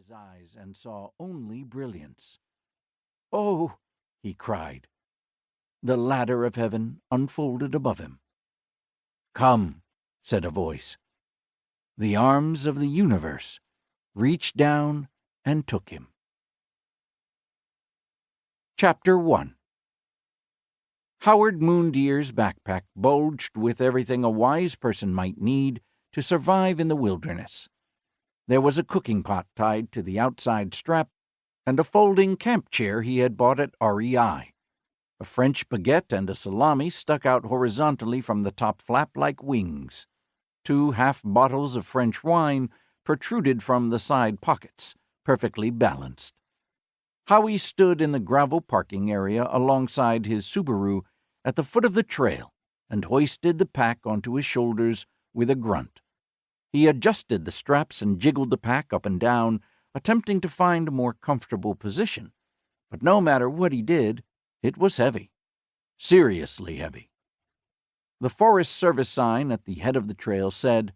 his eyes and saw only brilliance. "Oh!" he cried. The ladder of heaven unfolded above him. "Come," said a voice. The arms of the universe reached down and took him. Chapter 1. Howard Moondeer's backpack bulged with everything a wise person might need to survive in the wilderness. There was a cooking pot tied to the outside strap, and a folding camp chair he had bought at REI. A French baguette and a salami stuck out horizontally from the top flap like wings. 2 half bottles of French wine protruded from the side pockets, perfectly balanced. Howie stood in the gravel parking area alongside his Subaru at the foot of the trail and hoisted the pack onto his shoulders with a grunt. He adjusted the straps and jiggled the pack up and down, attempting to find a more comfortable position. But no matter what he did, it was heavy. Seriously heavy. The Forest Service sign at the head of the trail said,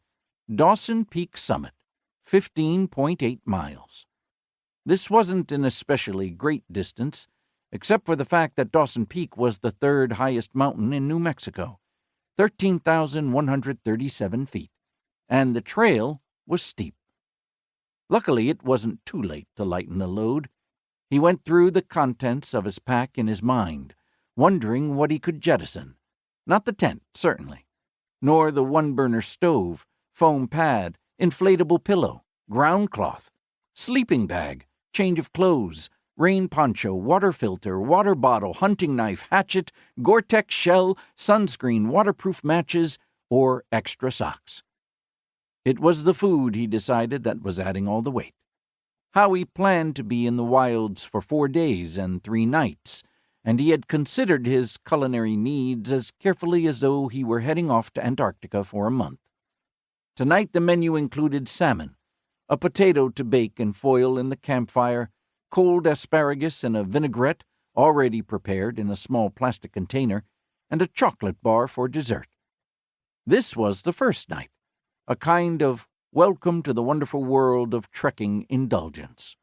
Dawson Peak Summit, 15.8 miles. This wasn't an especially great distance, except for the fact that Dawson Peak was the 3rd highest mountain in New Mexico, 13,137 feet, and the trail was steep. Luckily, it wasn't too late to lighten the load. He went through the contents of his pack in his mind, wondering what he could jettison. Not the tent, certainly, nor the one-burner stove, foam pad, inflatable pillow, ground cloth, sleeping bag, change of clothes, rain poncho, water filter, water bottle, hunting knife, hatchet, Gore-Tex shell, sunscreen, waterproof matches, or extra socks. It was the food, he decided, that was adding all the weight. Howie planned to be in the wilds for 4 days and 3 nights, and he had considered his culinary needs as carefully as though he were heading off to Antarctica for a month. Tonight the menu included salmon, a potato to bake and foil in the campfire, cold asparagus in a vinaigrette already prepared in a small plastic container, and a chocolate bar for dessert. This was the first night, a kind of welcome to the wonderful world of trekking indulgence.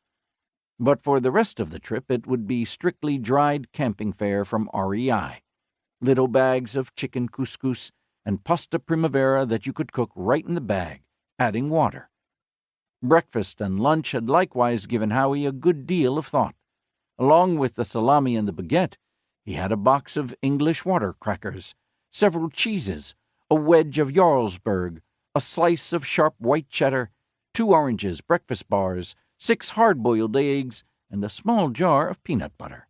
But for the rest of the trip it would be strictly dried camping fare from REI, little bags of chicken couscous and pasta primavera that you could cook right in the bag, adding water. Breakfast and lunch had likewise given Howie a good deal of thought. Along with the salami and the baguette, he had a box of English water crackers, several cheeses, a wedge of Jarlsberg, a slice of sharp white cheddar, 2 oranges, breakfast bars, 6 hard-boiled eggs, and a small jar of peanut butter.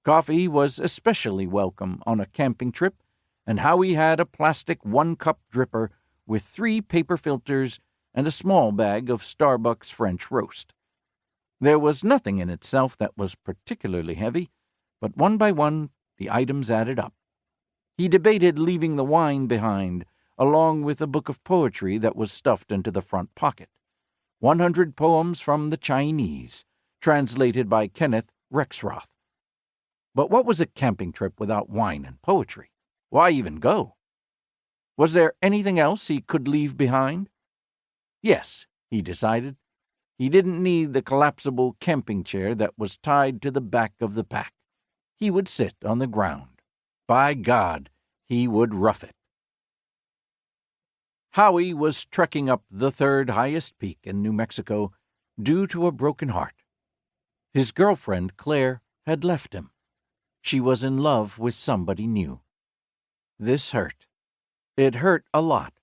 Coffee was especially welcome on a camping trip, and Howie had a plastic 1-cup dripper with 3 paper filters and a small bag of Starbucks French roast. There was nothing in itself that was particularly heavy, but one by one the items added up. He debated leaving the wine behind, along with a book of poetry that was stuffed into the front pocket. 100 poems from the Chinese, translated by Kenneth Rexroth. But what was a camping trip without wine and poetry? Why even go? Was there anything else he could leave behind? Yes, he decided. He didn't need the collapsible camping chair that was tied to the back of the pack. He would sit on the ground. By God, he would rough it. Howie was trekking up the 3rd highest peak in New Mexico due to a broken heart. His girlfriend, Claire, had left him. She was in love with somebody new. This hurt. It hurt a lot,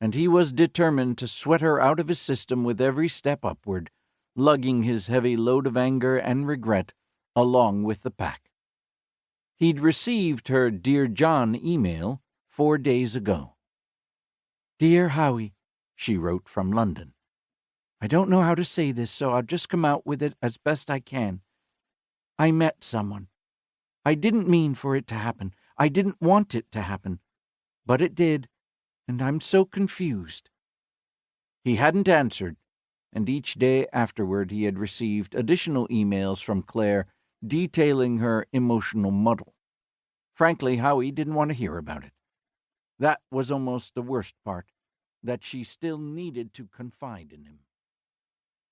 and he was determined to sweat her out of his system with every step upward, lugging his heavy load of anger and regret along with the pack. He'd received her Dear John email 4 days ago. Dear Howie, she wrote from London. I don't know how to say this, so I'll just come out with it as best I can. I met someone. I didn't mean for it to happen. I didn't want it to happen. But it did, and I'm so confused. He hadn't answered, and each day afterward he had received additional emails from Claire detailing her emotional muddle. Frankly, Howie didn't want to hear about it. That was almost the worst part, that she still needed to confide in him.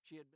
She had been